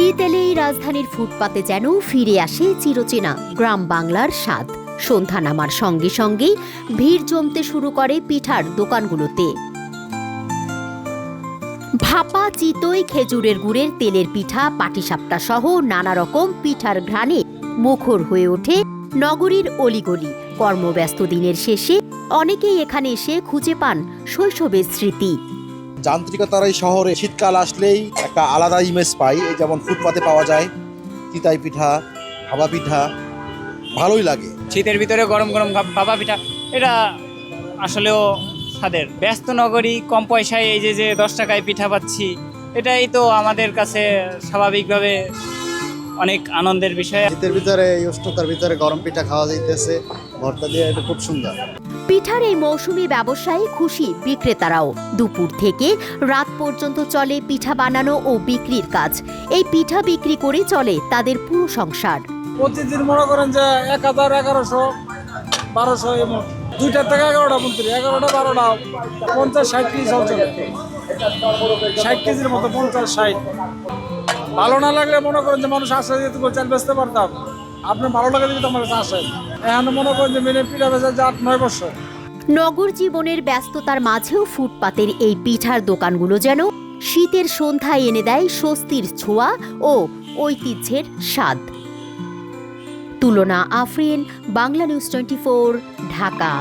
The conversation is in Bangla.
শীত এলেই রাজধানীর ফুটপাতে যেন ফিরে আসে চিরচেনা গ্রাম বাংলার স্বাদ। সন্ধ্যা নামার সঙ্গে সঙ্গেই ভিড় জমতে শুরু করে পিঠার দোকানগুলোতে। ভাপা, চিতই, খেজুরের গুড়ের তেলের পিঠা, পাটিসাপটা সহ নানা রকম পিঠার ঘ্রাণে মুখর হয়ে ওঠে নগরীর অলিগলি। কর্মব্যস্ত দিনের শেষে অনেকেই এখানে এসে খুঁজে পান শৈশবের স্মৃতি। যান্ত্রিকতার এই শহরে শীতকাল আসলেই একটা আলাদা ইমেজ পাই। এই যেমন ফুটপাতে পাওয়া যায় চিতাই পিঠা, ভাপা পিঠা, ভালোই লাগে। শীতের ভিতরে গরম গরম ভাপা পিঠা, এটা আসলেও স্বাদের। ব্যস্ত নগরী, কম পয়সায় এই যে 10 টাকায় পিঠা পাচ্ছি, এটাই তো আমাদের কাছে স্বাভাবিকভাবে অনেক আনন্দের বিষয়। শীতের ভিতরে এই উষ্ণতার ভিতরে গরম পিঠা খাওয়া যাইতেছে ভর্তা দিয়ে, এটা খুব সুন্দর। পিঠার এই মৌসুমি ব্যবসায় খুশি বিক্রেতারাও। দুপুর থেকে রাত পর্যন্ত চলে পিঠা বানানো ও বিক্রির কাজ। এই পিঠা বিক্রি করে চলে তাদের পুরো সংসার। প্রতিদিন মনে করেন যে 1000, 1100, 1200 এমন, 2টা থেকে 11টা পর্যন্ত, 11টা 12টা 50-60 কেজি চাল চলে। 60 কেজির মতো, 50-60। ভালো না লাগলে মনে করেন যে মানুষ আসে যেতে চাল বেচতে পারতাম, আপনার ভালো লাগে যদি আমার কাছে আসেন। এখন মনে করেন যে মেনে পিঠা বেচা যে 8-9 বছর। নগর জীবনের ব্যস্ততার মাঝেও ফুটপাতের এই পিঠার দোকানগুলো যেন শীতের সন্ধ্যায় এনে দেয় স্বস্তির ছোঁয়া ও ঐতিহ্যের স্বাদ। তুলনা আফরিন, বাংলা নিউজ 24, ঢাকা।